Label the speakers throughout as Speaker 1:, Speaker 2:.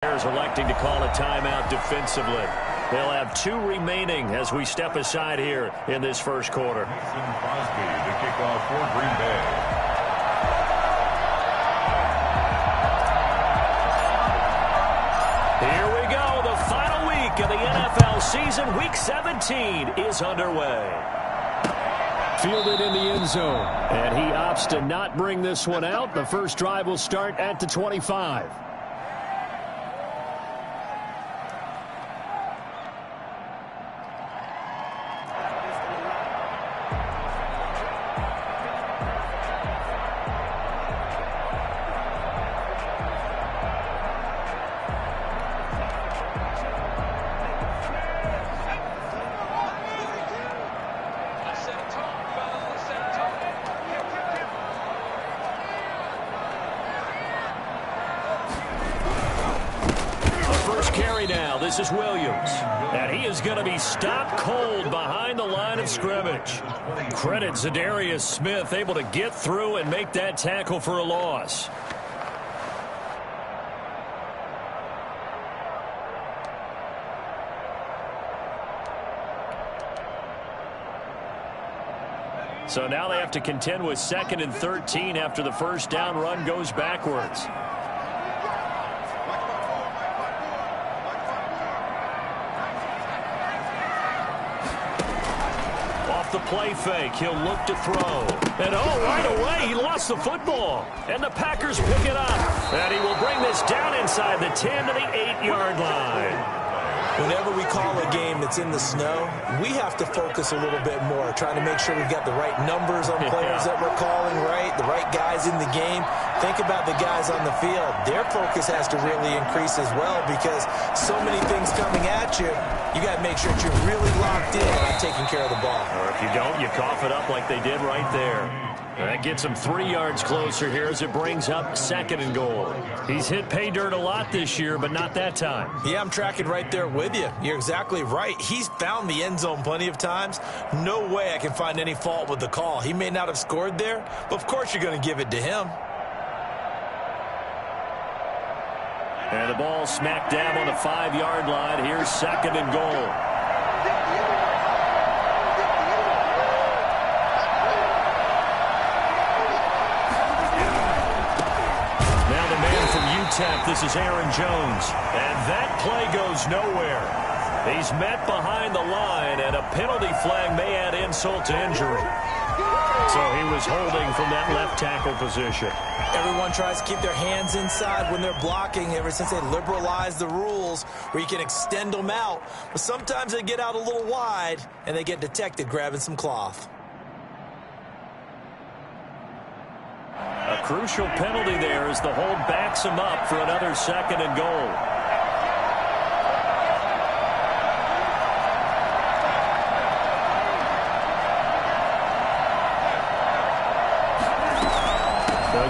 Speaker 1: Bears electing to call a timeout defensively. They'll have 2 remaining as we step aside here in this first quarter.
Speaker 2: Crosby to kick off for Green Bay.
Speaker 1: Here we go. The final week of the NFL season. Week 17 is underway. Fielded in the end zone. And he opts to not bring this one out. The first drive will start at the 25. This is Williams, and he is going to be stopped cold behind the line of scrimmage. Credit Zadarius Smith, able to get through and make that tackle for a loss. So now they have to contend with 2nd and 13 after the first down run goes backwards. The play fake. He'll look to throw. And right away, he lost the football. And the Packers pick it up. And he will bring this down inside the 10 to the 8-yard line.
Speaker 3: Whenever we call a game that's in the snow, we have to focus a little bit more, trying to make sure we've got the right numbers on players that we're calling, right? The right guys in the game. Think about the guys on the field. Their focus has to really increase as well because so many things coming at you. You got to make sure that you're really locked in on taking care of the ball.
Speaker 1: Or if you don't, you cough it up like they did right there. That gets him 3 yards closer here as it brings up 2nd and goal. He's hit pay dirt a lot this year, but not that time.
Speaker 3: Yeah, I'm tracking right there with you. You're exactly right. He's found the end zone plenty of times. No way I can find any fault with the call. He may not have scored there, but of course you're going to give it to him.
Speaker 1: And the ball smack dab on the 5-yard line. Here's 2nd and goal. This is Aaron Jones, and that play goes nowhere. He's met behind the line, and a penalty flag may add insult to injury. So he was holding from that left tackle position.
Speaker 3: Everyone tries to keep their hands inside when they're blocking ever since they liberalized the rules where you can extend them out. But sometimes they get out a little wide, and they get detected grabbing some cloth.
Speaker 1: A crucial penalty there as the hold backs him up for another 2nd and goal.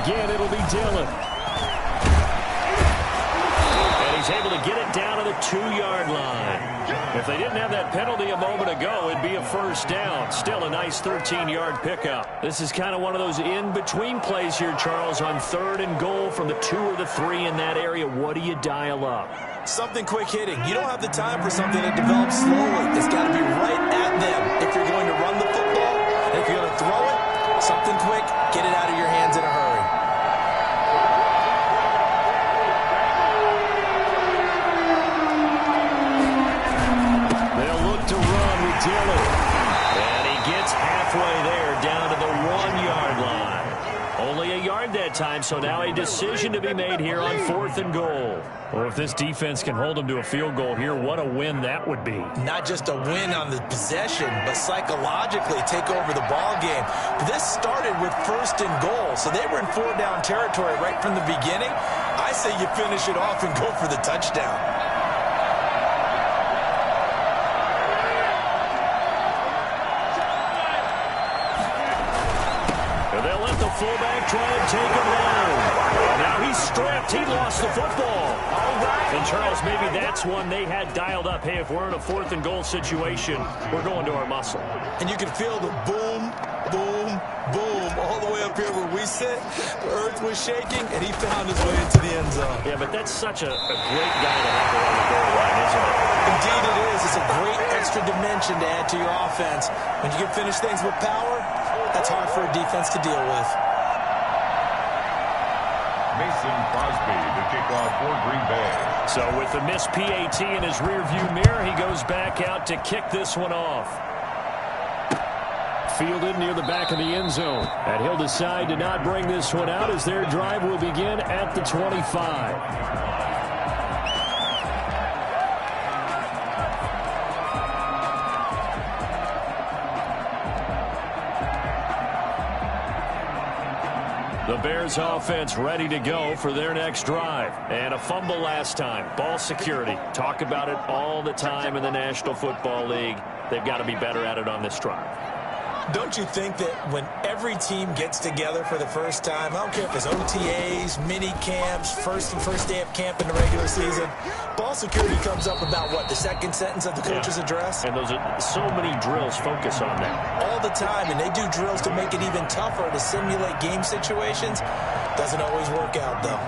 Speaker 1: Again, it'll be Dillon. And he's able to get it down to the 2-yard line. If they didn't have that penalty a moment ago, it'd be a first down. Still a nice 13-yard pickup. This is kind of one of those in-between plays here, Charles, on 3rd and goal from the 2 or the 3 in that area. What do you dial up?
Speaker 3: Something quick hitting. You don't have the time for something that develops slowly. It's got to be right at them. If you're going to run the football, and if you're going to throw it, something quick, get it out of your hands in a hurry.
Speaker 1: Dillon. And he gets halfway there down to the 1-yard line. Only a yard that time, so now a decision to be made here on 4th and goal. Well, if this defense can hold them to a field goal here, what a win that would be.
Speaker 3: Not just a win on the possession, but psychologically take over the ball game. This started with 1st and goal, so they were in 4-down territory right from the beginning. I say you finish it off and go for the touchdown.
Speaker 1: Fullback trying to take him down. Now he's stripped. He lost the football. And Charles, maybe that's one they had dialed up. Hey, if we're in a 4th and goal situation, we're going to our muscle.
Speaker 3: And you can feel the boom, boom, boom all the way up here where we sit, the earth was shaking, and he found his way into the end zone.
Speaker 1: Yeah, but that's such a great guy to have around the goal line, isn't it?
Speaker 3: Indeed it is. It's a great extra dimension to add to your offense. When you can finish things with power, that's hard for a defense to deal with.
Speaker 2: Mason Crosby, the kickoff for Green Bay.
Speaker 1: So with the missed PAT in his rearview mirror, he goes back out to kick this one off. Fielded near the back of the end zone. And he'll decide to not bring this one out as their drive will begin at the 25. The Bears offense ready to go for their next drive. And a fumble last time. Ball security. Talk about it all the time in the National Football League. They've got to be better at it on this drive.
Speaker 3: Don't you think that when every team gets together for the first time, I don't care if it's OTAs, mini camps, first day of camp in the regular season, ball security comes up about, what, the second sentence of the coach's address?
Speaker 1: And those are so many drills focus on that.
Speaker 3: All the time, and they do drills to make it even tougher to simulate game situations. Doesn't always work out, though.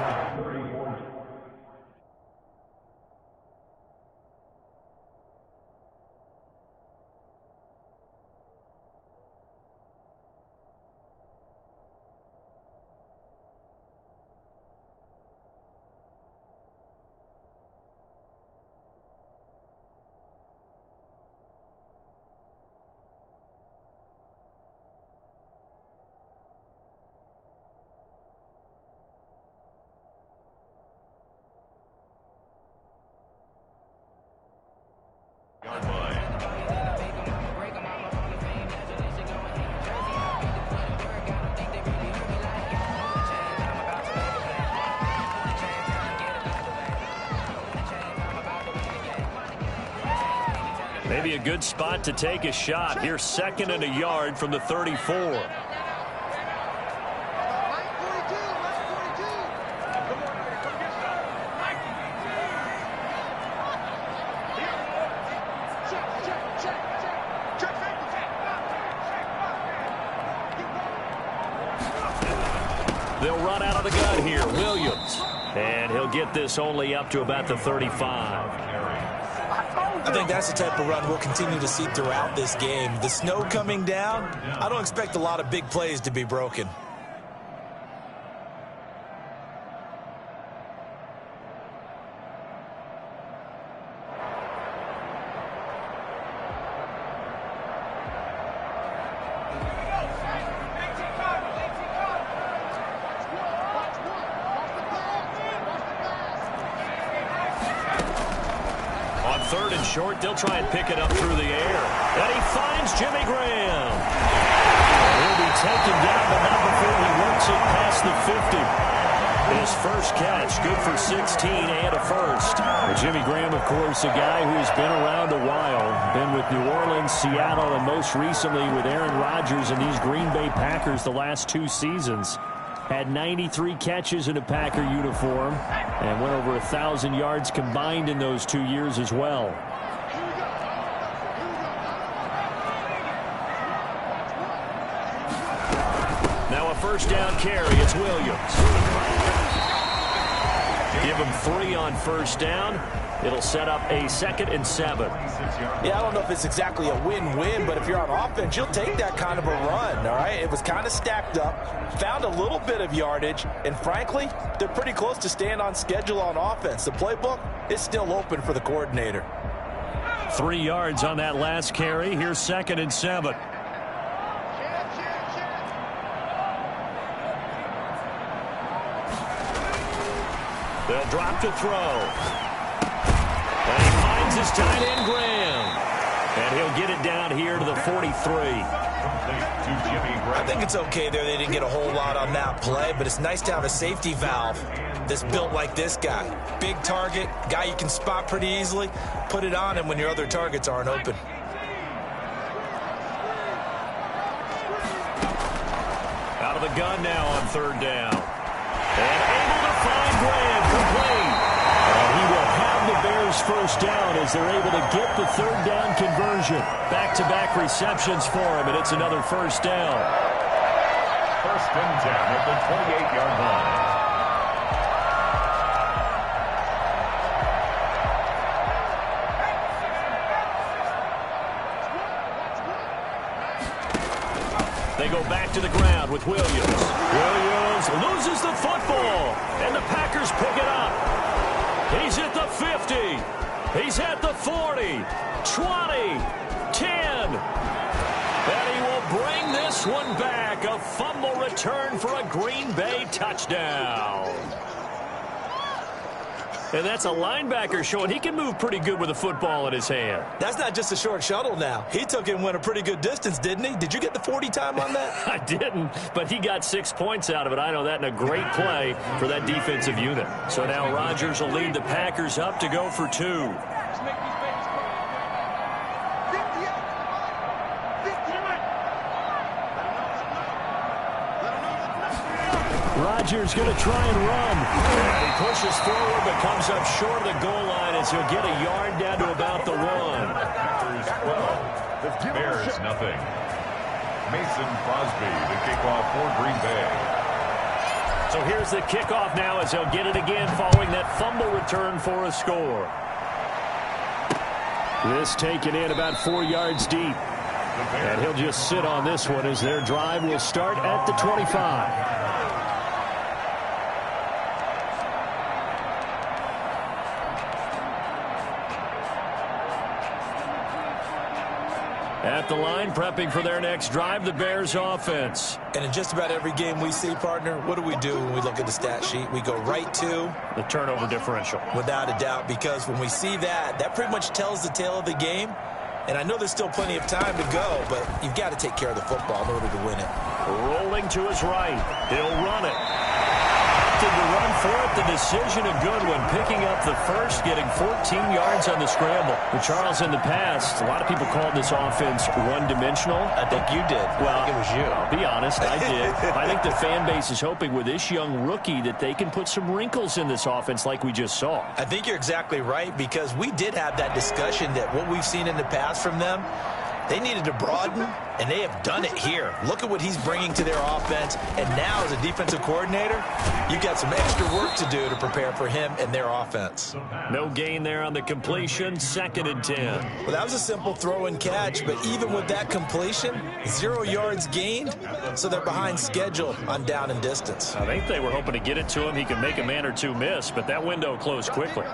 Speaker 1: Maybe a good spot to take a shot. Here's 2nd and a yard from the 34. They'll run out of the gun here. Williams. And he'll get this only up to about the 35.
Speaker 3: I think that's the type of run we'll continue to see throughout this game. The snow coming down, I don't expect a lot of big plays to be broken.
Speaker 1: Short, they'll try and pick it up through the air. And he finds Jimmy Graham. He'll be taken down, but not before he works it past the 50. His first catch, good for 16 and a first. And Jimmy Graham, of course, a guy who's been around a while. Been with New Orleans, Seattle, and most recently with Aaron Rodgers and these Green Bay Packers the last 2 seasons. Had 93 catches in a Packer uniform and went over 1,000 yards combined in those 2 years as well. Now a first down carry. It's Williams. Give him 3 on first down. It'll set up a 2nd and 7.
Speaker 3: Yeah, I don't know if it's exactly a win-win, but if you're on offense, you'll take that kind of a run, all right? It was kind of stacked up, found a little bit of yardage, and frankly, they're pretty close to staying on schedule on offense. The playbook is still open for the coordinator.
Speaker 1: 3 yards on that last carry. Here's 2nd and 7. They'll drop to throw. And he finds his tight end, Graham. And he'll get it down here to the 43.
Speaker 3: I think it's okay there. They didn't get a whole lot on that play, but it's nice to have a safety valve that's built like this guy. Big target, guy you can spot pretty easily. Put it on him when your other targets aren't open.
Speaker 1: Out of the gun now on 3rd down. And able to find Graham complete. And he will have the Bears first down as they're able to get the 3rd down conversion. Back-to-back receptions for him, and it's another first down.
Speaker 2: First and 10 at the 28-yard line.
Speaker 1: They go back to the ground with Williams. Williams loses the football, and the Packers pick it up. He's at the 50. He's at the 40, 20, 10. And he will bring this one back. A fumble return for a Green Bay touchdown. And that's a linebacker showing he can move pretty good with a football in his hand.
Speaker 3: That's not just a short shuttle now. He took it and went a pretty good distance, didn't he? Did you get the 40 time on that?
Speaker 1: I didn't, but he got 6 points out of it. I know that, and a great play for that defensive unit. So now Rodgers will lead the Packers up to go for 2. Rodgers going to try and run. And he pushes forward but comes up short of the goal line as he'll get a yard down to about the 1.
Speaker 2: Packers 12. Bears nothing. Mason Crosby, the kickoff for Green Bay.
Speaker 1: So here's the kickoff now as he'll get it again following that fumble return for a score. This taken in about 4 yards deep. And he'll just sit on this one as their drive will start at the 25. At the line, prepping for their next drive, the Bears offense.
Speaker 3: And in just about every game we see, partner, what do we do when we look at the stat sheet? We go right to
Speaker 1: the turnover differential.
Speaker 3: Without a doubt, because when we see that, that pretty much tells the tale of the game. And I know there's still plenty of time to go, but you've got to take care of the football in order to win it.
Speaker 1: Rolling to his right. He'll run it. To run for it, the decision a good one, picking up the first, getting 14 yards on the scramble. But Charles, in the past, a lot of people called this offense one-dimensional.
Speaker 3: I think you did.
Speaker 1: Well,
Speaker 3: I think it was you.
Speaker 1: I'll be honest, I did. I think the fan base is hoping with this young rookie that they can put some wrinkles in this offense like we just saw.
Speaker 3: I think you're exactly right, because we did have that discussion that what we've seen in the past from them, they needed to broaden, and they have done it here. Look at what he's bringing to their offense, and now as a defensive coordinator, you've got some extra work to do to prepare for him and their offense.
Speaker 1: No gain there on the completion, 2nd and 10.
Speaker 3: Well, that was a simple throw and catch, but even with that completion, 0 yards gained, so they're behind schedule on down and distance.
Speaker 1: I think they were hoping to get it to him. He could make a man or two miss, but that window closed quickly.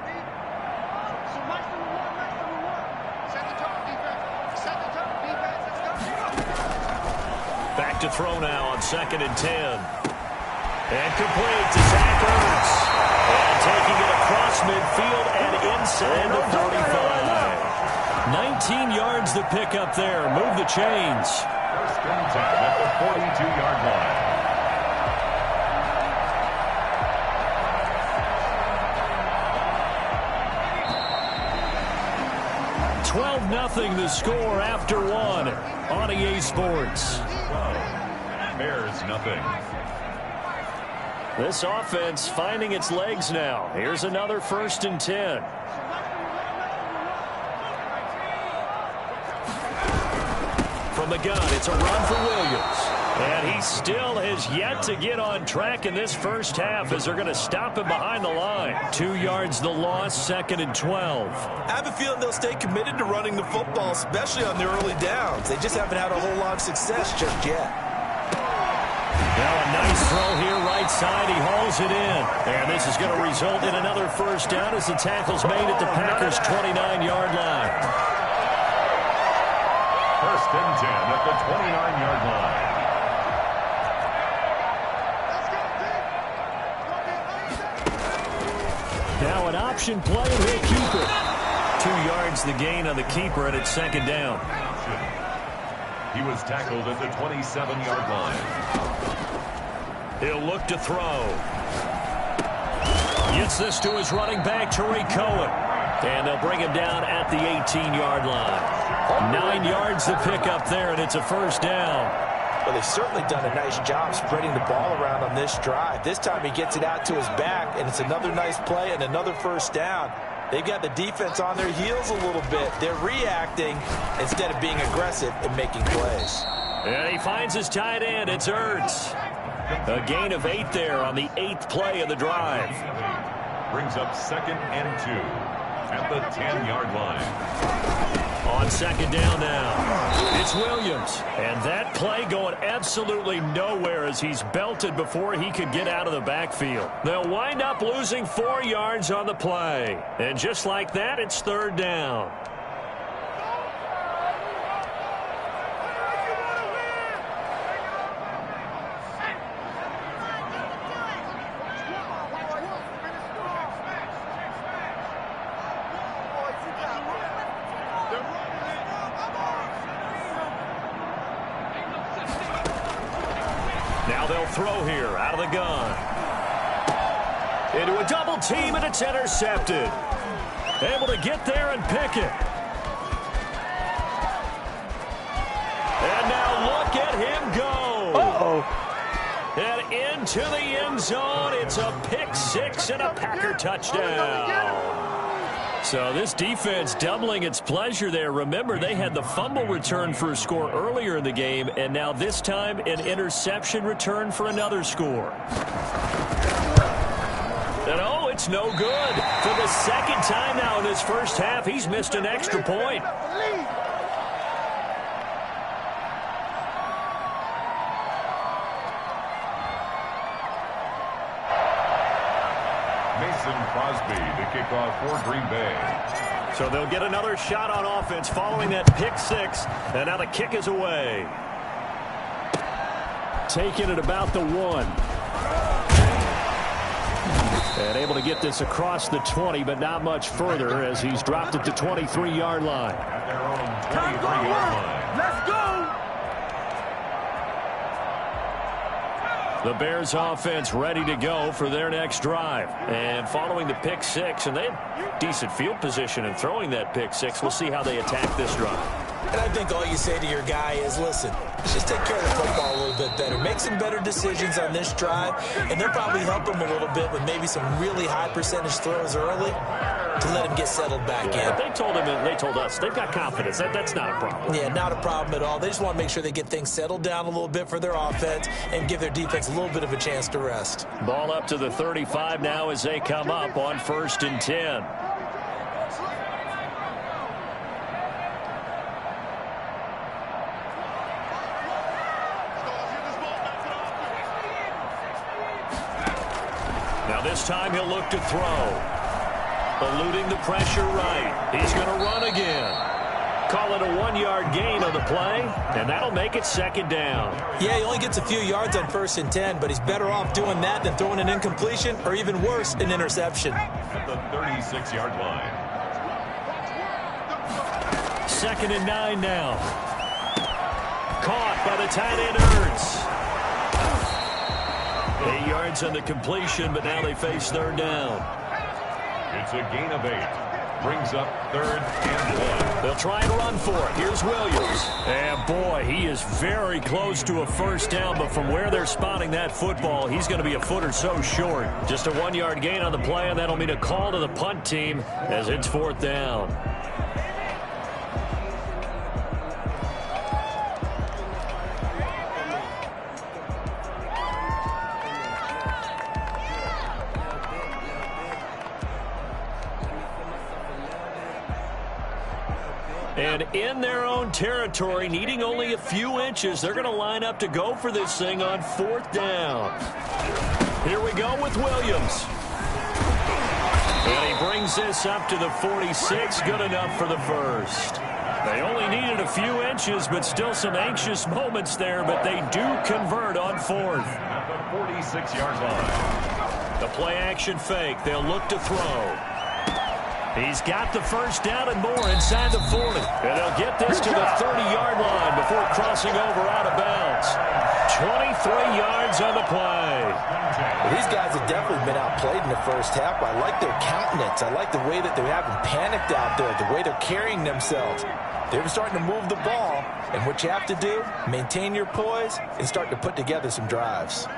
Speaker 1: Back to throw now on 2nd and 10. And complete to Zach Ertz. And taking it across midfield and inside the 45. 19 yards to pick up there. Move the chains.
Speaker 2: First and 10 at the 42-yard line.
Speaker 1: 12-0 the score after 1 on EA Sports.
Speaker 2: Bears nothing.
Speaker 1: This offense finding its legs now. Here's another 1st and 10. From the gun, it's a run for Williams. And he still has yet to get on track in this first half as they're going to stop him behind the line. 2 yards the loss, 2nd and 12.
Speaker 3: I have a feeling they'll stay committed to running the football, especially on the early downs. They just haven't had a whole lot of success just yet.
Speaker 1: Now a nice throw here, right side. He hauls it in. And this is going to result in another first down as the tackle's made at the Packers' 29-yard line.
Speaker 2: First and 10 at the 29-yard line.
Speaker 1: Now an option play, and he'll keep it. 2 yards the gain on the keeper, and it's 2nd down.
Speaker 2: He was tackled at the 27-yard line.
Speaker 1: He'll look to throw. Gets this to his running back, Tariq Cohen. And they'll bring him down at the 18-yard line. 9 yards to pick up there, and it's a first down.
Speaker 3: Well, they've certainly done a nice job spreading the ball around on this drive. This time he gets it out to his back, and it's another nice play and another first down. They've got the defense on their heels a little bit. They're reacting instead of being aggressive and making plays.
Speaker 1: And he finds his tight end. It's Ertz. A gain of 8 there on the 8th play of the drive.
Speaker 2: Brings up 2nd and 2 at the 10-yard line.
Speaker 1: On second down now, it's Williams. And that play going absolutely nowhere as he's belted before he could get out of the backfield. They'll wind up losing 4 yards on the play. And just like that, it's 3rd down. Now they'll throw here out of the gun. Into a double team, and it's intercepted. Able to get there and pick it. And now look at him go. Uh-oh. And into the end zone. It's a pick 6 and a Packer touchdown. So this defense doubling its pleasure there. Remember, they had the fumble return for a score earlier in the game, and now this time an interception return for another score. And oh, it's no good. For the 2nd time now in his first half, he's missed an extra point.
Speaker 2: Crosby to kick off for Green Bay.
Speaker 1: So they'll get another shot on offense following that pick 6, and now the kick is away. Taken at about the 1. And able to get this across the 20, but not much further as he's dropped it to 23-yard line.
Speaker 2: At their own 23-yard line.
Speaker 4: Let's go!
Speaker 1: The Bears offense ready to go for their next drive. And following the pick 6, and they had decent field position in throwing that pick 6. We'll see how they attack this drive.
Speaker 3: And I think all you say to your guy is, listen, let's just take care of the football a little bit better. Make some better decisions on this drive, and they'll probably help him a little bit with maybe some really high percentage throws early to let him get settled back in.
Speaker 1: They told him, and they told us, they've got confidence. That's not a problem.
Speaker 3: Yeah, not a problem at all. They just want to make sure they get things settled down a little bit for their offense and give their defense a little bit of a chance to rest.
Speaker 1: Ball up to the 35 now as they come up on 1st and 10. Now this time he'll look to throw. Eluding the pressure right. He's going to run again. Call it a 1-yard gain on the play, and that'll make it 2nd down.
Speaker 3: Yeah, he only gets a few yards on 1st and 10, but he's better off doing that than throwing an incompletion or even worse, an interception.
Speaker 2: At the 36-yard line.
Speaker 1: 2nd and 9 now. Caught by the tight end Ertz. 8 yards on the completion, but now they face 3rd down.
Speaker 2: It's a gain of 8. Brings up 3rd and 1.
Speaker 1: They'll try and run for it. Here's Williams. And boy, he is very close to a 1st down, but from where they're spotting that football, he's going to be a foot or so short. Just a 1-yard gain on the play, and that'll mean a call to the punt team as it's 4th down. And in their own territory, needing only a few inches, they're going to line up to go for this thing on 4th down. Here we go with Williams. And he brings this up to the 46, good enough for the 1st. They only needed a few inches, but still some anxious moments there, but they do convert on 4th.
Speaker 2: At the 46-yard line.
Speaker 1: The play action fake, they'll look to throw. He's got the 1st down and more inside the 40. And they'll get this to the 30-yard line before crossing over out of bounds. 23 yards on the play.
Speaker 3: Well, these guys have definitely been outplayed in the first half. I like their countenance. I like the way that they haven't panicked out there, the way they're carrying themselves. They're starting to move the ball. And what you have to do, maintain your poise and start to put together some drives.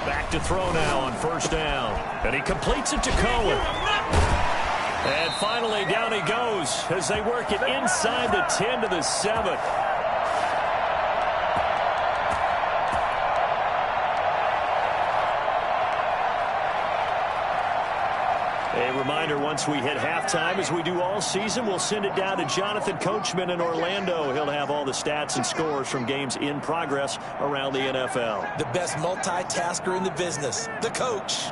Speaker 1: Back to throw now on 1st down. And he completes it to Cohen. And finally down he goes as they work it inside the 10 to the 7. A reminder, once we hit halftime, as we do all season, we'll send it down to Jonathan Coachman in Orlando. He'll have all the stats and scores from games in progress around the NFL.
Speaker 3: The best multitasker in the business, the coach.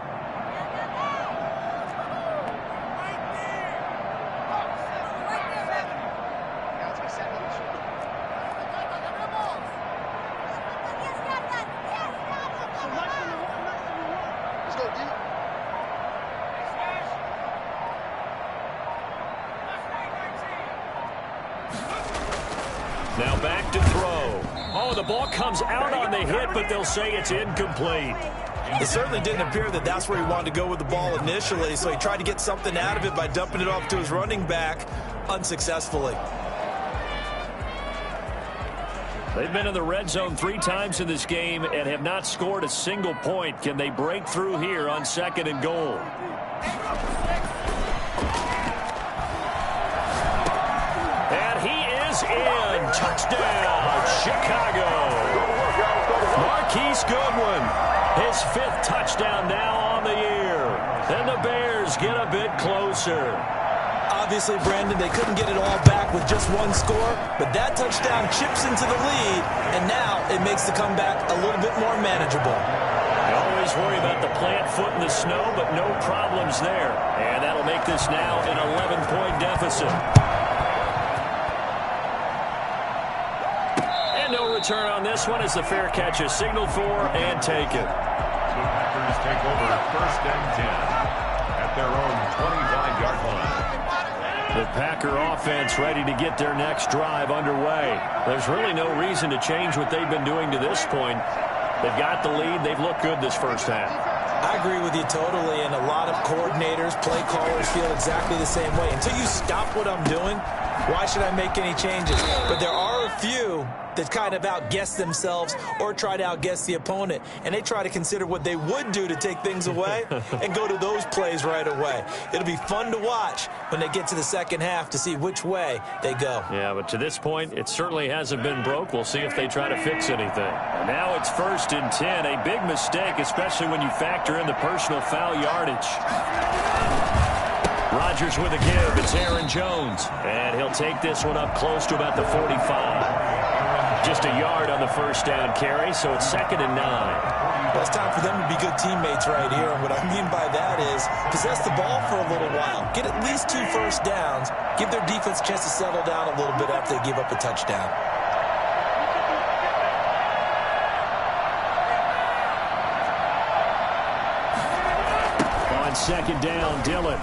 Speaker 1: Now back to throw. Oh, the ball comes out on the hit, but they'll say it's incomplete.
Speaker 3: It certainly didn't appear that that's where he wanted to go with the ball initially, so he tried to get something out of it by dumping it off to his running back unsuccessfully.
Speaker 1: They've been in the red zone 3 times in this game and have not scored a single point. Can they break through here on 2nd and goal? And he is in. Touchdown, Chicago. Marquise Goodwin, his 5th touchdown now on the year. And the Bears get a bit closer.
Speaker 3: Obviously, Brandon, they couldn't get it all back with just one score, but that touchdown chips into the lead, and now it makes the comeback a little bit more manageable.
Speaker 1: You always worry about the plant foot in the snow, but no problems there. And that'll make this now an 11-point deficit. And no return on this one as the fair catch is signaled for and taken.
Speaker 2: The Packers take over 1st and 10 at their own 25-yard line.
Speaker 1: The Packer offense ready to get their next drive underway. There's really no reason to change what they've been doing to this point. They've got the lead. They've looked good this first half.
Speaker 3: I agree with you totally, and a lot of coordinators, play callers feel exactly the same way. Until you stop what I'm doing, why should I make any changes? But there are a few that kind of outguess themselves or try to outguess the opponent, and they try to consider what they would do to take things away and go to those plays right away. It'll be fun to watch when they get to the second half to see which way they go.
Speaker 1: Yeah, but to this point, it certainly hasn't been broke. We'll see if they try to fix anything. And now it's 1st and 10, a big mistake, especially when you factor in the personal foul yardage. Rodgers with a give. It's Aaron Jones. And he'll take this one up close to about the 45. Just a yard on the first down carry, so it's 2nd and 9.
Speaker 3: Well, it's time for them to be good teammates right here. And what I mean by that is possess the ball for a little while. Get at least 2 first downs. Give their defense a chance to settle down a little bit after they give up a touchdown.
Speaker 1: On 2nd down, Dillon.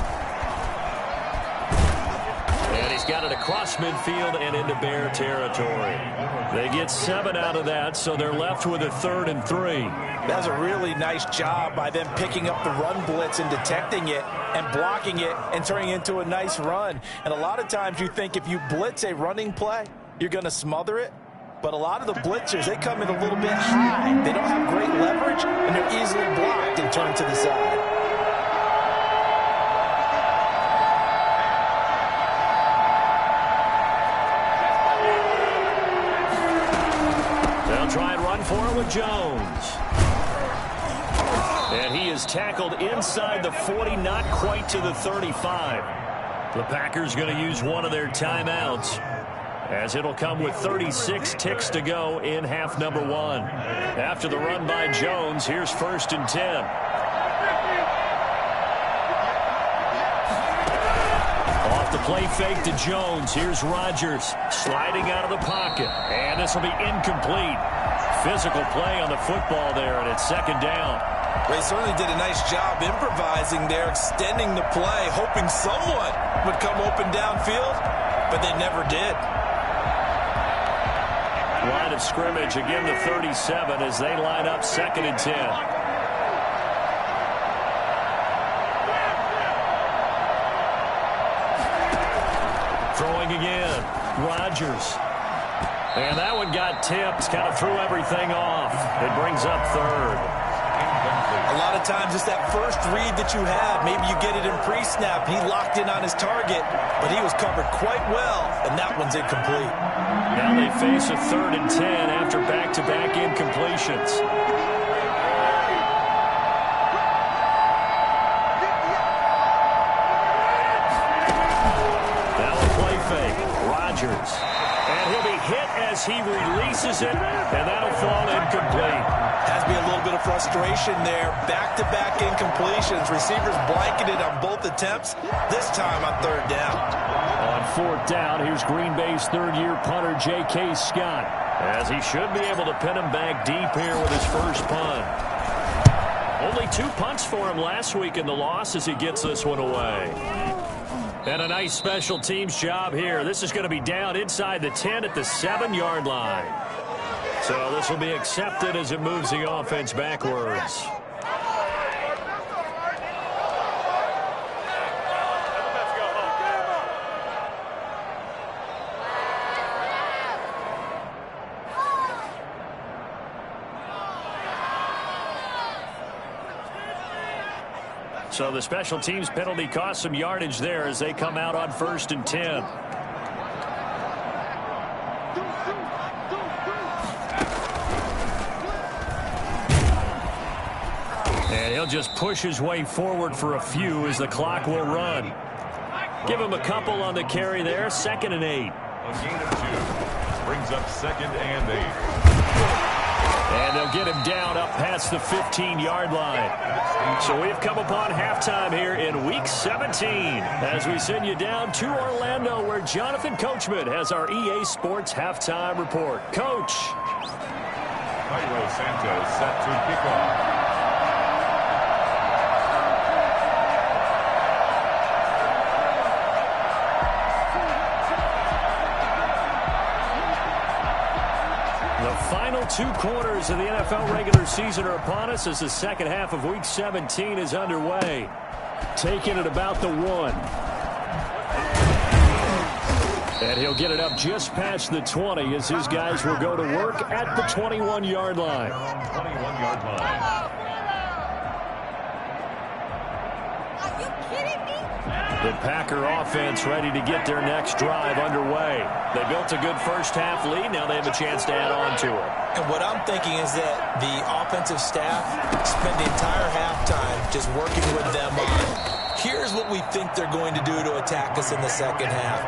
Speaker 1: And he's got it across midfield and into Bear territory. They get 7 out of that, so they're left with a 3rd and 3.
Speaker 3: That was a really nice job by them picking up the run blitz and detecting it and blocking it and turning it into a nice run. And a lot of times you think if you blitz a running play, you're going to smother it. But a lot of the blitzers, they come in a little bit high. They don't have great leverage, and they're easily blocked and turned to the side.
Speaker 1: Try and run for it with Jones. And he is tackled inside the 40, not quite to the 35. The Packers going to use one of their timeouts, as it'll come with 36 ticks to go in half number 1. After the run by Jones, here's 1st and 10. Off the play fake to Jones. Here's Rodgers sliding out of the pocket. And this will be incomplete. Physical play on the football there, and it's 2nd down.
Speaker 3: They certainly did a nice job improvising there, extending the play, hoping someone would come open downfield, but they never did.
Speaker 1: Line of scrimmage, again the 37 as they line up 2nd and 10. Throwing again, Rodgers. And that one got tipped, kind of threw everything off. It brings up 3rd.
Speaker 3: A lot of times it's that first read that you have. Maybe you get it in pre-snap. He locked in on his target, but he was covered quite well, and that one's incomplete.
Speaker 1: Now they face a 3rd and 10 after back-to-back incompletions. Rodgers. And he'll be hit as he releases it, and that'll fall incomplete.
Speaker 3: Has to be a little bit of frustration there. Back-to-back incompletions. Receivers blanketed on both attempts, this time on third down.
Speaker 1: On fourth down, here's Green Bay's third-year punter, J.K. Scott, as he should be able to pin him back deep here with his first punt. Only 2 punts for him last week in the loss as he gets this one away. And a nice special teams job here. This is going to be down inside the 10 at the 7-yard line. So this will be accepted as it moves the offense backwards. So the special teams penalty cost some yardage there as they come out on 1st and 10. And he'll just push his way forward for a few as the clock will run. Give him a couple on the carry there. 2nd and 8.
Speaker 2: A gain of 2. Brings up 2nd and 8.
Speaker 1: And they'll get him down up past the 15-yard line. So we've come upon halftime here in Week 17 as we send you down to Orlando where Jonathan Coachman has our EA Sports Halftime Report. Coach.
Speaker 2: Cairo Santos set to kick off.
Speaker 1: The final 2 quarters of the NFL regular season are upon us as the second half of Week 17 is underway. Taking it about the 1. And he'll get it up just past the 20 as his guys will go to work at the 21-yard line.
Speaker 2: 21-yard line.
Speaker 1: The Packer offense ready to get their next drive underway. They built a good first-half lead. Now they have a chance to add on to it.
Speaker 3: And what I'm thinking is that the offensive staff spent the entire halftime just working with them on, here's what we think they're going to do to attack us in the second half.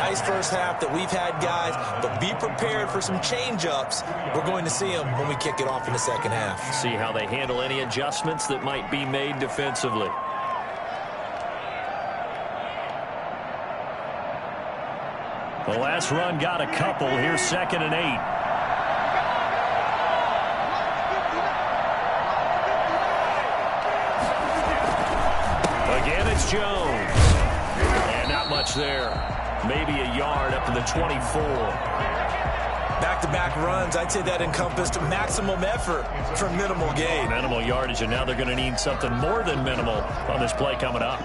Speaker 3: Nice first half that we've had, guys, but be prepared for some change-ups. We're going to see them when we kick it off in the second half.
Speaker 1: See how they handle any adjustments that might be made defensively. The last run got a couple. Here's 2nd and 8. Again, it's Jones. And not much there. Maybe a yard up to the 24.
Speaker 3: Back-to-back runs, I'd say that encompassed maximum effort for minimal gain.
Speaker 1: Minimal yardage, and now they're going to need something more than minimal on this play coming up.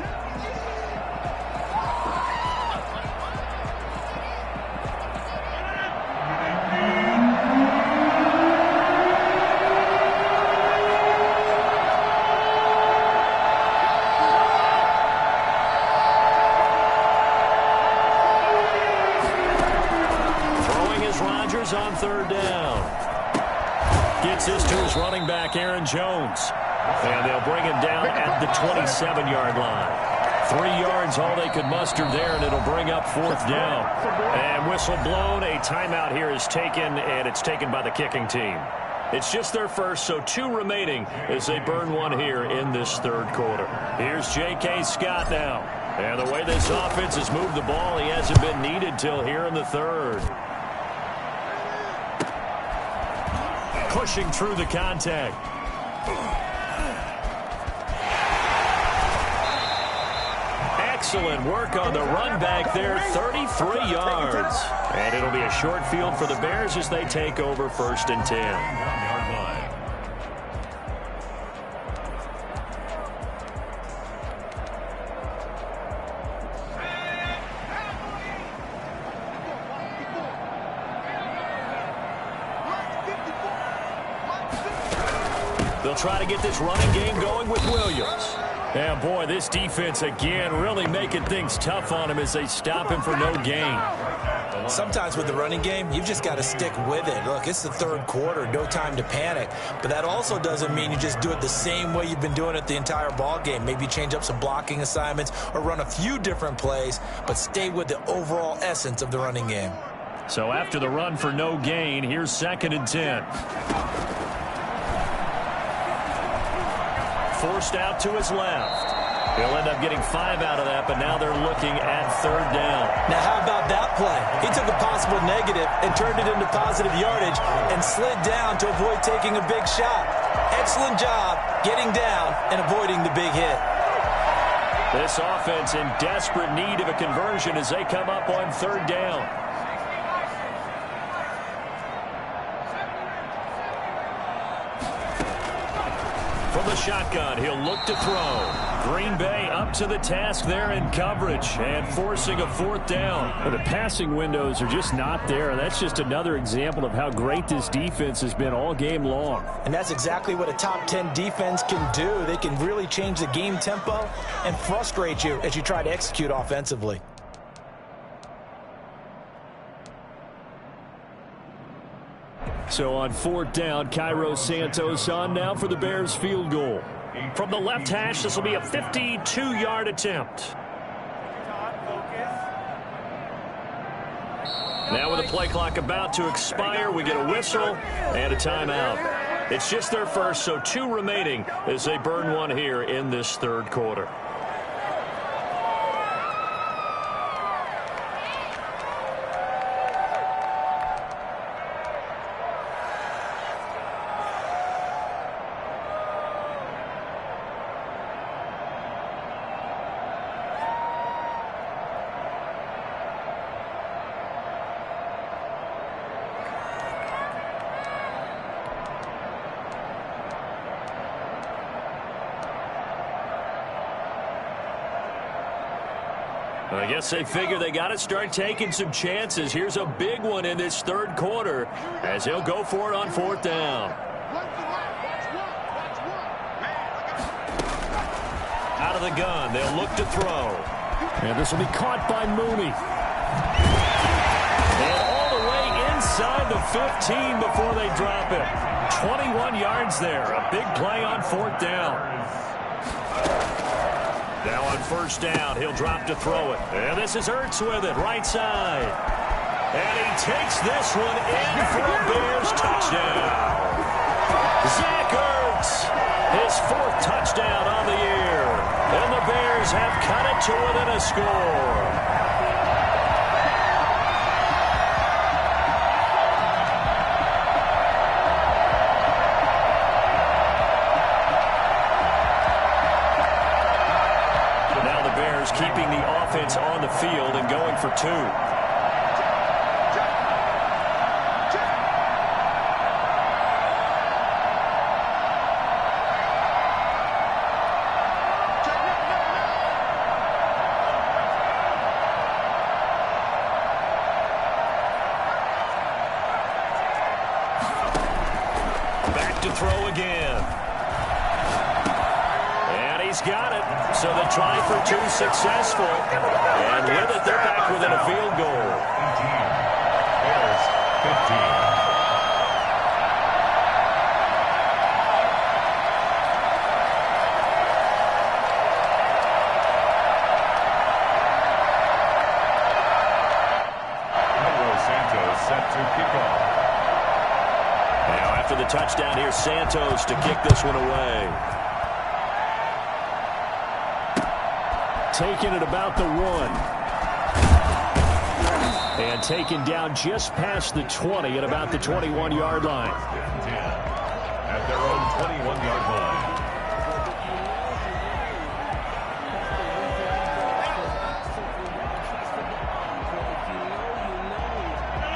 Speaker 1: On 3rd down. Gets this to his running back, Aaron Jones. And they'll bring him down at the 27-yard line. 3 yards, all they could muster there, and it'll bring up 4th down. And whistle blown, a timeout here is taken, and it's taken by the kicking team. It's just their first, so 2 remaining as they burn one here in this 3rd quarter. Here's J.K. Scott now. And the way this offense has moved the ball, he hasn't been needed till here in the 3rd. Pushing through the contact. Excellent work on the run back there, 33 yards. And it'll be a short field for the Bears as they take over 1st and 10.
Speaker 2: 1-yard line.
Speaker 1: They'll try to get this running game going with Williams. Yeah, boy, this defense again really making things tough on him as they stop him for no gain.
Speaker 3: Sometimes with the running game, you've just got to stick with it. Look, it's the third quarter, no time to panic. But that also doesn't mean you just do it the same way you've been doing it the entire ball game. Maybe change up some blocking assignments or run a few different plays, but stay with the overall essence of the running game.
Speaker 1: So after the run for no gain, here's 2nd and 10. Forced out to his left. He'll end up getting 5 out of that, but now they're looking at 3rd down.
Speaker 3: Now, how about that play? He took a possible negative and turned it into positive yardage and slid down to avoid taking a big shot. Excellent job getting down and avoiding the big hit.
Speaker 1: This offense in desperate need of a conversion as they come up on 3rd down. From the shotgun, he'll look to throw. Green Bay up to the task there in coverage and forcing a 4th down.
Speaker 4: Well, the passing windows are just not there. That's just another example of how great this defense has been all game long.
Speaker 3: And that's exactly what a top 10 defense can do. They can really change the game tempo and frustrate you as you try to execute offensively.
Speaker 1: So on 4th down, Cairo Santos on now for the Bears field goal. From the left hash, this will be a 52-yard attempt. Now with the play clock about to expire, we get a whistle and a timeout. It's just their first, so 2 remaining as they burn one here in this 3rd quarter. I guess they figure they got to start taking some chances. Here's a big one in this 3rd quarter as he'll go for it on 4th down. Out of the gun, they'll look to throw.
Speaker 4: And this will be caught by Mooney.
Speaker 1: And all the way inside the 15 before they drop it. 21 yards there. A big play on 4th down. Now on 1st down, he'll drop to throw it. And this is Ertz with it, right side. And he takes this one in for a Bears touchdown. Zach Ertz, his 4th touchdown on the year. And the Bears have cut it to within a score. Keeping the offense on the field and going for 2. Back to throw again. And he's got it. So they try for 2 successful. And with it, they're back within a field goal.
Speaker 2: 18. Bears 15. Santos set to kick off.
Speaker 1: Now after the touchdown, here's Santos to kick this one away.
Speaker 4: Taking it about the 1. And taken down just past the 20 at about the 21-yard line.
Speaker 2: 10 at their own 21-yard line.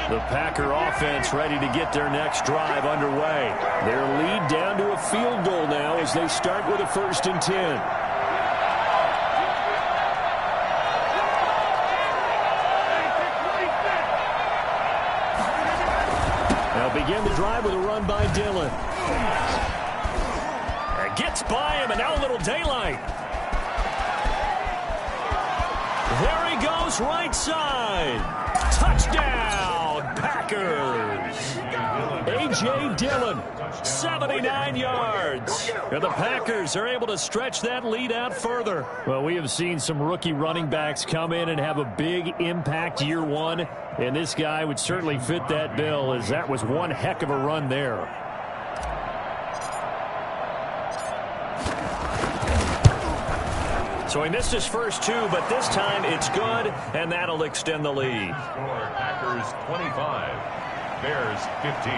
Speaker 1: The Packer offense ready to get their next drive underway. Their lead down to a field goal now as they start with a 1st and 10.
Speaker 4: Begin the drive with a run by Dillon.
Speaker 1: And gets by him, and now a little daylight. There he goes, right side. Touchdown! Touchdown, Packers. A.J. Dillon, 79 yards. And the Packers are able to stretch that lead out further.
Speaker 4: Well, we have seen some rookie running backs come in and have a big impact year one. And this guy would certainly fit that bill, as that was one heck of a run there.
Speaker 1: So he missed his first two, but this time it's good, and that'll extend the lead.
Speaker 2: Packers 25, Bears 15.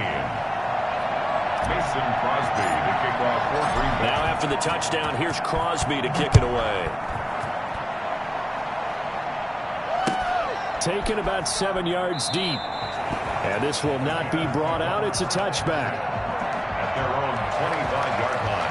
Speaker 2: Mason Crosby to kick off for Green Bay.
Speaker 1: Now after the touchdown, here's Crosby to kick it away.
Speaker 4: Taken about 7 yards deep. And this will not be brought out. It's a touchback.
Speaker 2: At their own 25-yard line.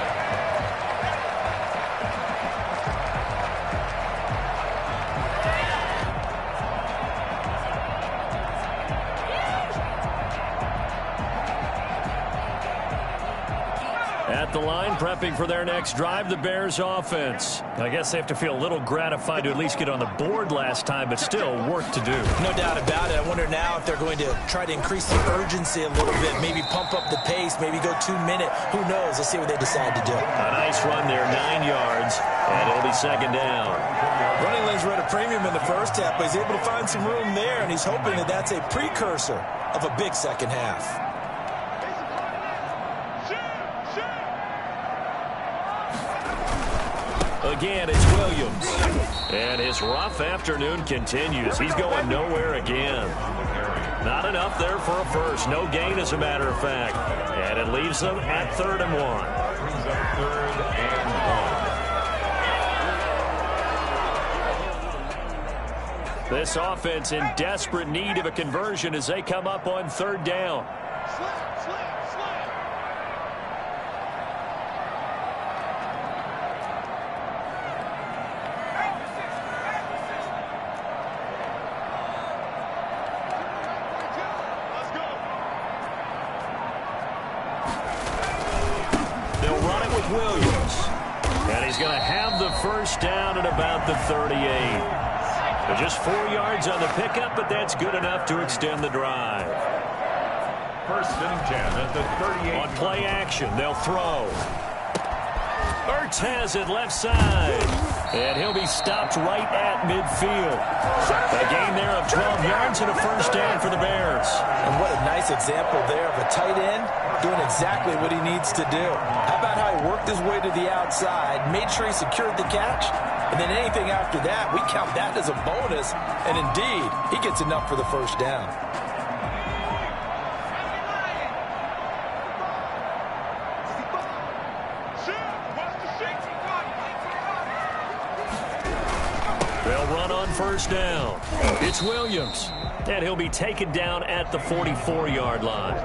Speaker 1: At the line, prepping for their next drive, the Bears offense. I guess they have to feel a little gratified to at least get on the board last time, but still work to do.
Speaker 3: No doubt about it. I wonder now if they're going to try to increase the urgency a little bit, maybe pump up the pace, maybe go 2 minute. Who knows? Let's see what they decide to do.
Speaker 1: A nice run there, 9 yards, and it'll be second down.
Speaker 3: Running lanes were at a premium in the first half, but he's able to find some room there, and he's hoping that that's a precursor of a big second half.
Speaker 1: Again, it's Williams. And his rough afternoon continues. He's going nowhere again. Not enough there for a first. No gain, as a matter of fact. And it leaves them at 3rd and 1.
Speaker 2: Brings up 3rd and 1.
Speaker 1: This offense in desperate need of a conversion as they come up on 3rd down. Williams. And he's going to have the first down at about the 38. So just 4 yards on the pickup, but that's good enough to extend the drive.
Speaker 2: 1st and 10 at the 38.
Speaker 1: On play action, they'll throw. Ertz has it left side. And he'll be stopped right at midfield. A gain there of 12 yards and a first down for the Bears.
Speaker 3: And what a nice example there of a tight end doing exactly what he needs to do. How about how he worked his way to the outside, made sure he secured the catch, and then anything after that, we count that as a bonus. And indeed, he gets enough for the first down.
Speaker 1: They'll run on first down. It's Williams. And he'll be taken down at the 44-yard line.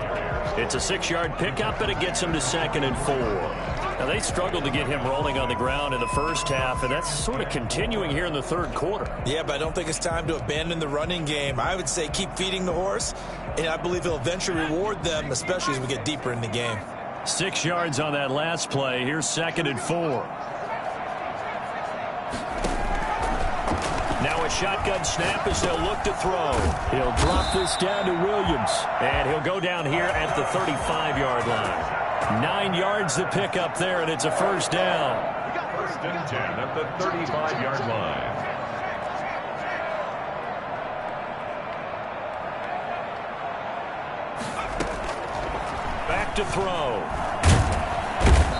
Speaker 1: It's a 6-yard pickup, and it gets him to 2nd and 4. Now, they struggled to get him rolling on the ground in the first half, and that's sort of continuing here in the 3rd quarter.
Speaker 3: Yeah, but I don't think it's time to abandon the running game. I would say keep feeding the horse, and I believe he'll eventually reward them, especially as we get deeper in the game.
Speaker 1: 6 yards on that last play. Here's 2nd and 4. Now a shotgun snap as they'll look to throw.
Speaker 4: He'll drop this down to Williams.
Speaker 1: And he'll go down here at the 35-yard line. 9 yards to pick up there, and it's a first down.
Speaker 2: 1st and 10 at the 35-yard line.
Speaker 1: Back to throw.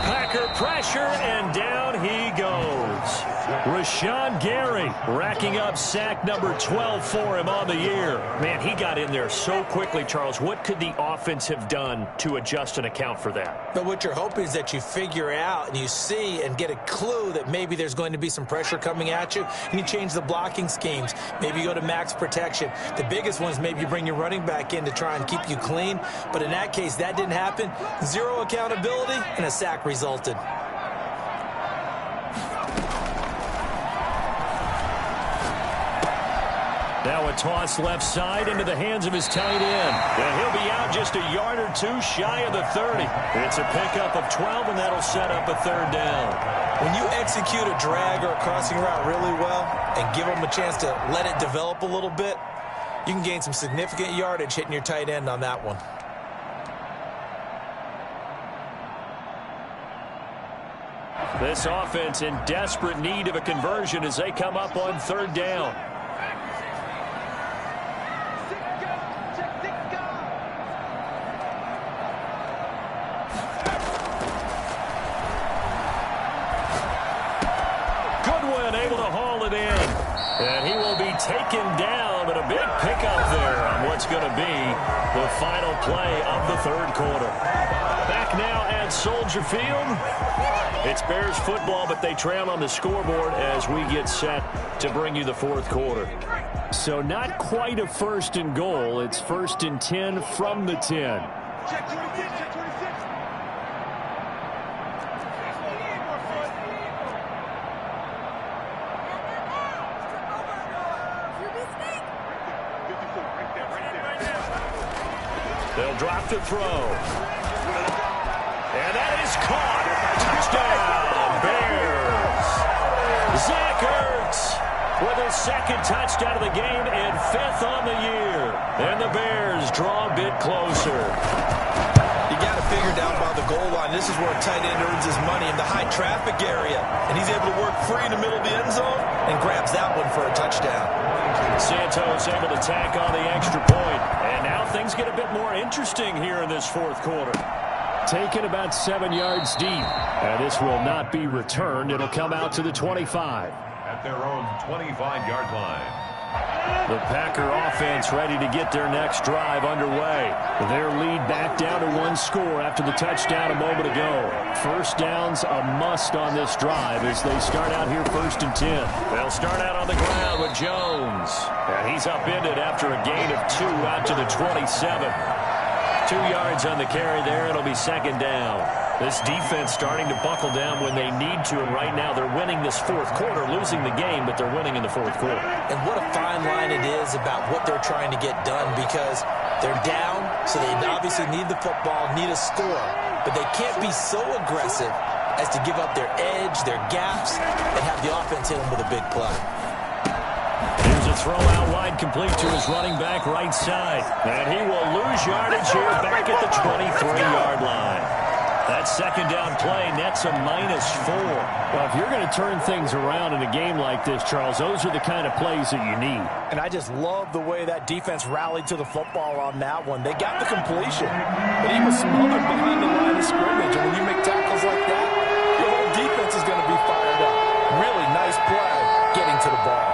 Speaker 1: Packer pressure, and down he goes. Rashawn Gary racking up sack number 12 for him on the year. Man, he got in there so quickly, Charles. What could the offense have done to adjust and account for that?
Speaker 3: But what you're hoping is that you figure out and you see and get a clue that maybe there's going to be some pressure coming at you, and you change the blocking schemes. Maybe you go to max protection. The biggest one is maybe you bring your running back in to try and keep you clean. But in that case, that didn't happen. 0 accountability, and a sack resulted.
Speaker 1: Now a toss left side into the hands of his tight end. And he'll be out just a yard or two shy of the 30. It's a pickup of 12, and that'll set up a 3rd down.
Speaker 3: When you execute a drag or a crossing route really well and give them a chance to let it develop a little bit, You can gain some significant yardage hitting your tight end on that one.
Speaker 1: This offense in desperate need of a conversion as they come up on third down. Goodwin able to haul it in. And he will be taken down, but a big pickup there on what's going to be the final play of the third quarter. Back now at Soldier Field. It's Bears football, but they trail on the scoreboard as we get set to bring you the fourth quarter.
Speaker 4: So not quite a first and goal. It's 1st and 10 from the 10.
Speaker 1: They'll drop to throw. And that is caught. Touchdown, Bears. Zach Ertz with his second touchdown of the game and 5th on the year. And the Bears draw a bit closer.
Speaker 3: You got to figure down by the goal line. This is where a tight end earns his money in the high traffic area. And he's able to work free in the middle of the end zone and grabs that one for a touchdown.
Speaker 1: Santos able to tack on the extra point. And now things get a bit more interesting here in this fourth quarter.
Speaker 4: Taken about 7 yards deep. And this will not be returned. It'll come out to the 25.
Speaker 2: At their own 25-yard line.
Speaker 1: The Packer offense ready to get their next drive underway.
Speaker 4: Their lead back down to 1 score after the touchdown a moment ago. First down's a must on this drive as they start out here 1st and 10.
Speaker 1: They'll start out on the ground with Jones. And he's upended after a gain of 2 out to the 27. 2 yards on the carry there. It'll be 2nd down. This defense starting to buckle down when they need to, and right now they're winning this fourth quarter, losing the game, but they're winning in the fourth quarter.
Speaker 3: And what a fine line it is about what they're trying to get done, because they're down, so they obviously need the football, need a score, but they can't be so aggressive as to give up their edge, their gaps, and have the offense hit them with a big play.
Speaker 1: Here's a throw out wide, complete to his running back right side. And he will lose yardage here back at the 23-yard line. That 2nd down play nets a -4.
Speaker 4: Well, if you're going to turn things around in a game like this, Charles, those are the kind of plays that you need.
Speaker 5: And I just love the way that defense rallied to the football on that one. They got the completion, but he was smothered behind the line of scrimmage. And when you make tackles like that, your whole defense is going to be fired up. Really nice play getting to the ball.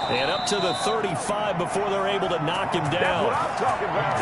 Speaker 1: And up to the 35 before they're able to knock him down.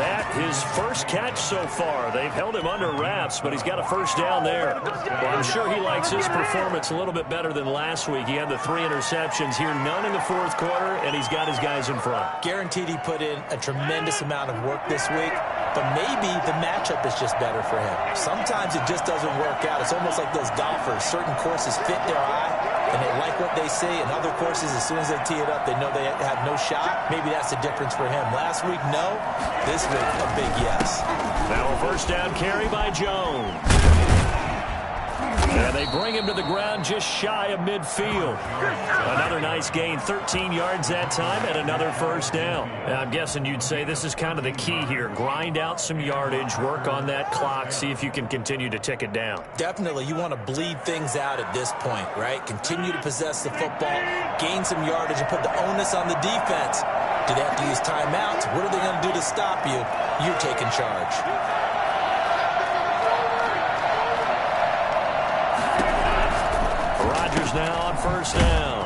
Speaker 1: That his first catch so far. They've held him under wraps, but he's got a first down there. Well, I'm sure he likes his performance a little bit better than last week. He had the 3 interceptions here, none in the fourth quarter, and he's got his guys in front.
Speaker 3: Guaranteed he put in a tremendous amount of work this week, but maybe the matchup is just better for him. Sometimes it just doesn't work out. It's almost like those golfers. Certain courses fit their eye, and they like what they see. And other courses, as soon as they tee it up, they know they have no shot. Maybe that's the difference for him. Last week, no. This week, a big yes.
Speaker 1: Now a first down carry by Jones. And they bring him to the ground just shy of midfield. Another nice gain, 13 yards that time, and another first down. Now, I'm guessing you'd say this is kind of the key here. Grind out some yardage, work on that clock, see if you can continue to tick it down.
Speaker 3: Definitely, you want to bleed things out at this point, right? Continue to possess the football, gain some yardage, and put the onus on the defense. Do they have to use timeouts? What are they going to do to stop you? You're taking charge.
Speaker 1: Now on first down.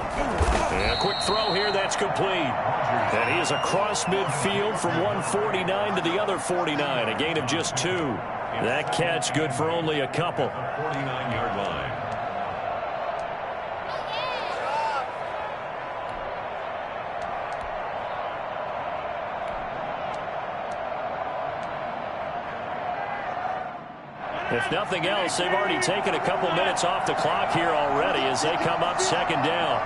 Speaker 1: And a quick throw here, that's complete. And he is across midfield from 149 to the other 49, a gain of just 2. That catch good for only a couple.
Speaker 2: 49-yard line.
Speaker 1: If nothing else, they've already taken a couple minutes off the clock here already as they come up 2nd down.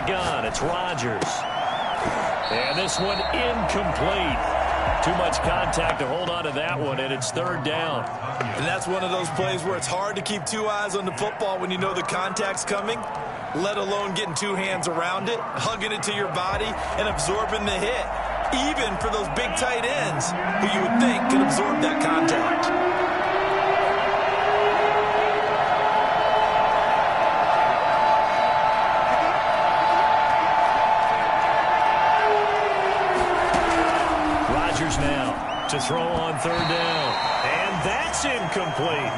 Speaker 1: gun. It's Rodgers. And this one incomplete. Too much contact to hold on to that one, and it's third down.
Speaker 3: And that's one of those plays where it's hard to keep two eyes on the football when you know the contact's coming, let alone getting two hands around it, hugging it to your body, and absorbing the hit, even for those big tight ends who you would think could absorb that contact.
Speaker 1: Now to throw on third down. And that's incomplete.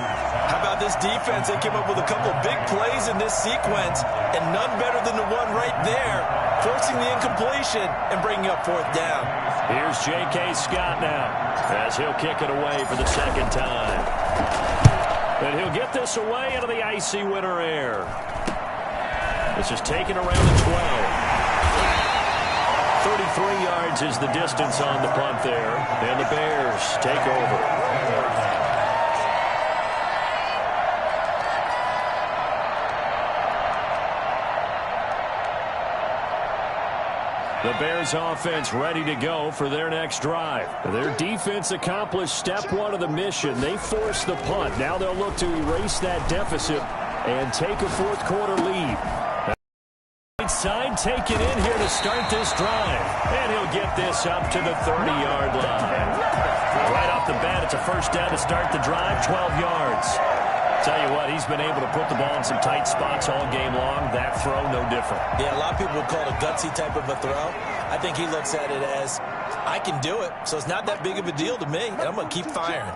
Speaker 3: How about this defense? They came up with a couple big plays in this sequence, and none better than the one right there, forcing the incompletion and bringing up fourth down.
Speaker 1: Here's J.K. Scott now, as he'll kick it away for the second time. And he'll get this away into the icy winter air. This is taken around the 12. 33 yards is the distance on the punt there, and the Bears take over. The Bears offense ready to go for their next drive. Their defense accomplished step one of the mission. They forced the punt. Now they'll look to erase that deficit and take a fourth quarter lead. Side taken in here to start this drive. And he'll get this up to the 30-yard line. Right off the bat, it's a first down to start the drive, 12 yards. Tell you what, he's been able to put the ball in some tight spots all game long. That throw, no different.
Speaker 3: Yeah, a lot of people would call it a gutsy type of a throw. I think he looks at it as, I can do it, so it's not that big of a deal to me, and I'm going to keep firing.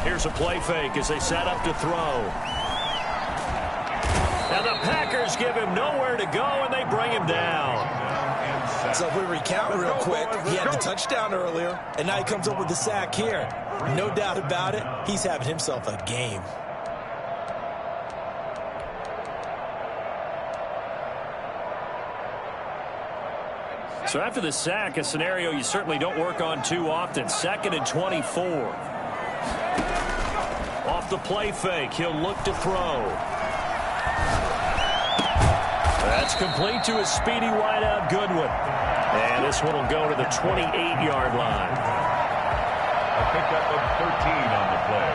Speaker 1: Here's a play fake as they set up to throw. And the Packers give him nowhere to go, and they bring him down.
Speaker 3: So if we recount real quick, he had the touchdown earlier, and now he comes up with the sack here. No doubt about it, he's having himself a game.
Speaker 1: So after the sack, a scenario you certainly don't work on too often. 2nd and 24. Off the play fake, he'll look to throw. That's complete to his speedy wideout, Goodwin. And this one will go to the 28-yard line.
Speaker 2: A pickup of 13 on the play.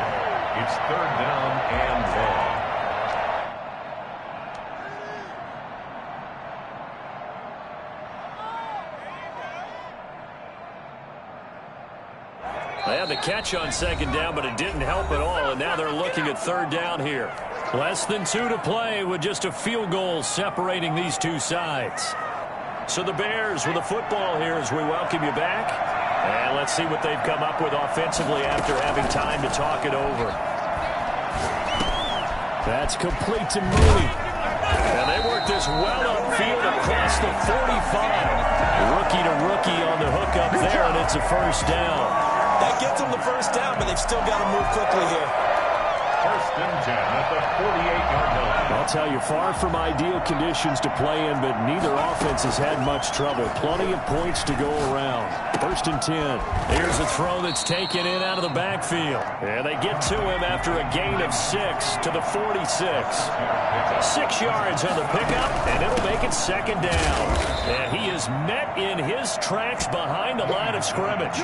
Speaker 2: It's third down and long.
Speaker 1: They had the catch on second down, but it didn't help at all, and now they're looking at third down here. Less than 2 to play with just a field goal separating these two sides. So the Bears with the football here as we welcome you back. And let's see what they've come up with offensively after having time to talk it over.
Speaker 4: That's complete to Mooney.
Speaker 1: And they work this well upfield across the 45. Rookie to rookie on the hook up there, and it's a first down.
Speaker 3: That gets them the first down, but they've still got to move quickly here.
Speaker 2: First and 10 at the 48-yard line.
Speaker 4: I'll tell you, far from ideal conditions to play in, but neither offense has had much trouble. Plenty of points to go around. First and 10.
Speaker 1: Here's a throw that's taken in out of the backfield. And they get to him after a gain of 6 to the 46. 6 yards on the pickup, and it'll make it second down. And he is met in his tracks behind the line of scrimmage.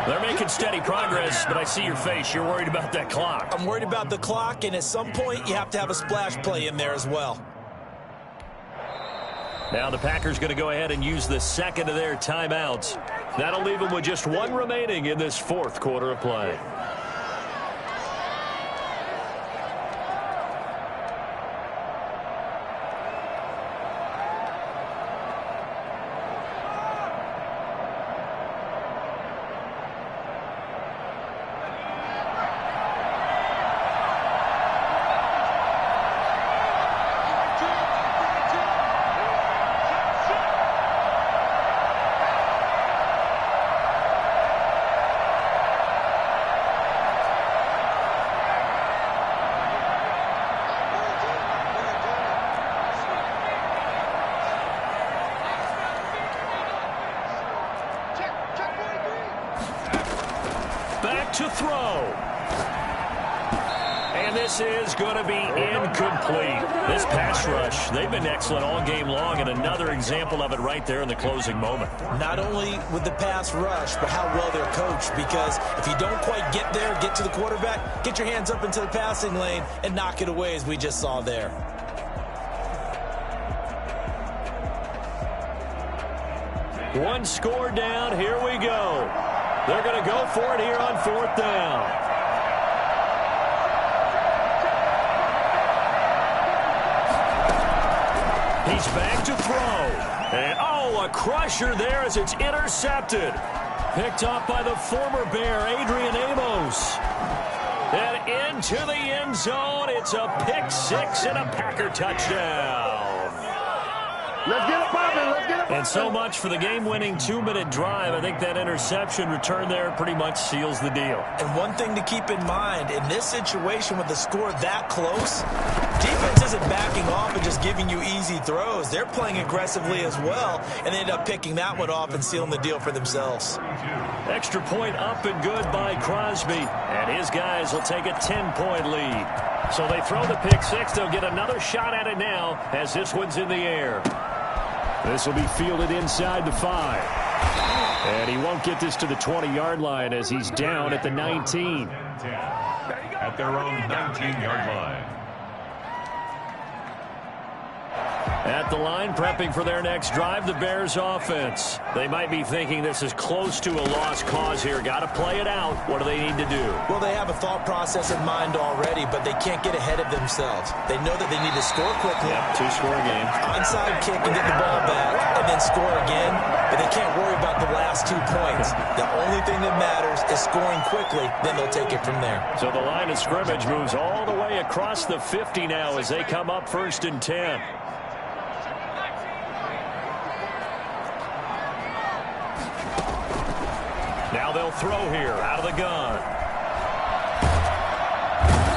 Speaker 1: They're making steady progress, but I see your face. You're worried about that clock.
Speaker 3: I'm worried about the clock, and at some point, you have to have a splash play in there as well.
Speaker 1: Now the Packers going to go ahead and use the second of their timeouts. That'll leave them with just one remaining in this fourth quarter of play. back to throw. And this is going to be incomplete. This pass rush, they've been excellent all game long, and another example of it right there in the closing moment.
Speaker 3: Not only with the pass rush, but how well they're coached, because if you don't quite get there, get to the quarterback, get your hands up into the passing lane and knock it away, as we just saw there.
Speaker 1: One score down. Here we go. They're going to go for it here on 4th down. He's back to throw. And, a crusher there as it's intercepted. Picked up by the former Bear, Adrian Amos. And into the end zone. It's a pick six and a Packer touchdown.
Speaker 6: Let's get it popping. Let's get it popping.
Speaker 1: And so much for the game-winning 2-minute drive. I think that interception return there pretty much seals the deal.
Speaker 3: And one thing to keep in mind, in this situation with the score that close, defense isn't backing off and just giving you easy throws. They're playing aggressively as well, and they end up picking that one off and sealing the deal for themselves.
Speaker 1: Extra point up and good by Crosby. And his guys will take a 10-point lead. So they throw the pick six. They'll get another shot at it now as this one's in the air. This will be fielded inside the 5. And he won't get this to the 20-yard line as he's down at the 19.
Speaker 2: At their own 19-yard line.
Speaker 1: At the line, prepping for their next drive, the Bears offense. They might be thinking this is close to a lost cause here. Got to play it out. What do they need to do?
Speaker 3: Well, they have a thought process in mind already, but they can't get ahead of themselves. They know that they need to score quickly.
Speaker 1: Yep, 2-score game.
Speaker 3: Onside kick and get the ball back, and then score again. But they can't worry about the last 2 points. The only thing that matters is scoring quickly. Then they'll take it from there.
Speaker 1: So the line of scrimmage moves all the way across the 50 now as they come up 1st and 10. Now they'll throw here out of the gun.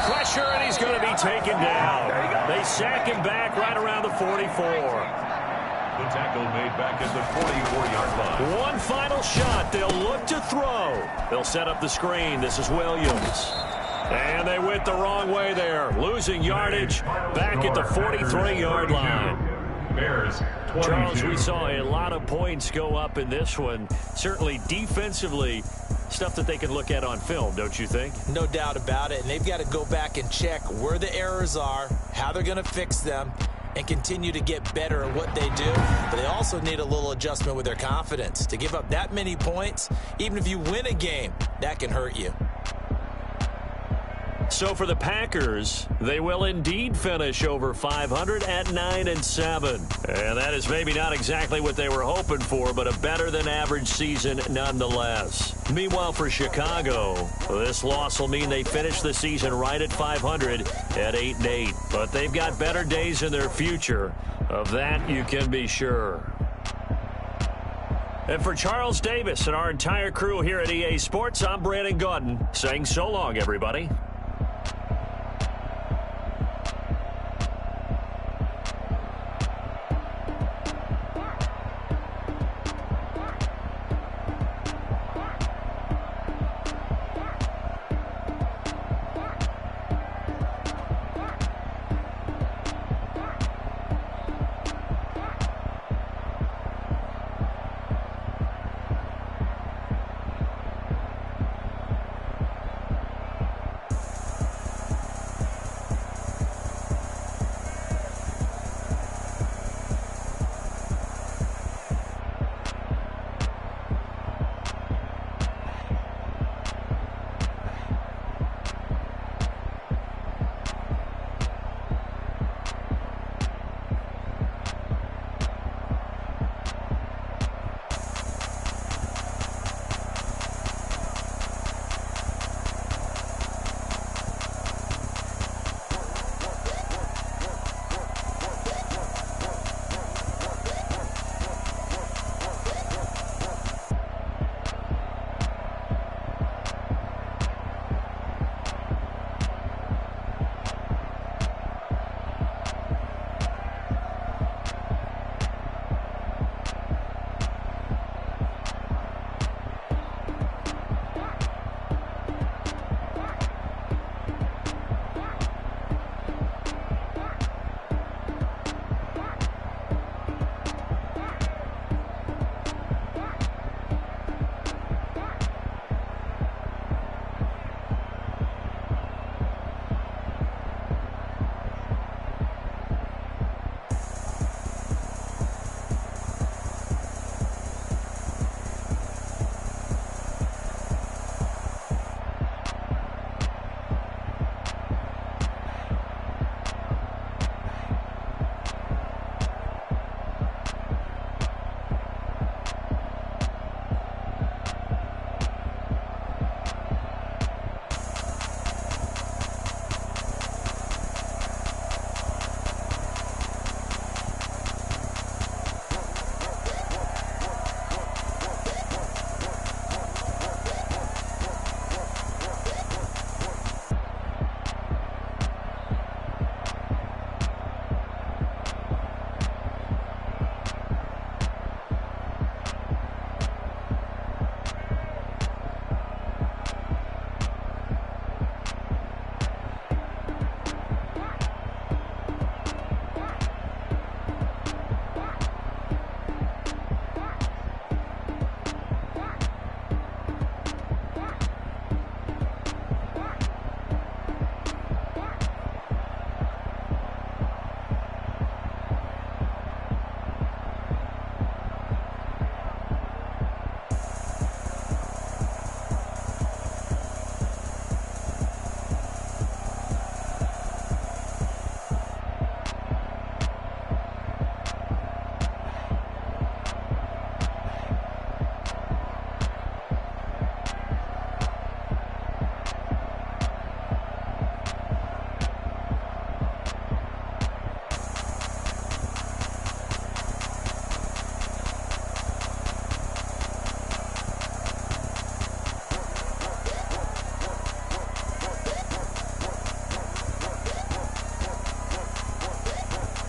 Speaker 1: Pressure, and he's going to be taken down. They sack him back right around the 44.
Speaker 2: The tackle made back at the 44-yard line.
Speaker 1: One final shot. They'll look to throw. They'll set up the screen. This is Williams. And they went the wrong way there. Losing yardage back at the 43-yard line.
Speaker 2: Bears, 22.
Speaker 1: Charles, we saw a lot of points go up in this one. Certainly defensively, stuff that they can look at on film, don't you think?
Speaker 3: No doubt about it. And they've got to go back and check where the errors are, how they're going to fix them, and continue to get better at what they do. But they also need a little adjustment with their confidence. To give up that many points, even if you win a game, that can hurt you.
Speaker 1: So for the Packers, they will indeed finish over 500 at 9-7. And that is maybe not exactly what they were hoping for, but a better than average season nonetheless. Meanwhile, for Chicago, this loss will mean they finish the season right at 500 at 8-8. But they've got better days in their future. Of that, you can be sure. And for Charles Davis and our entire crew here at EA Sports, I'm Brandon Gaudin saying so long, everybody.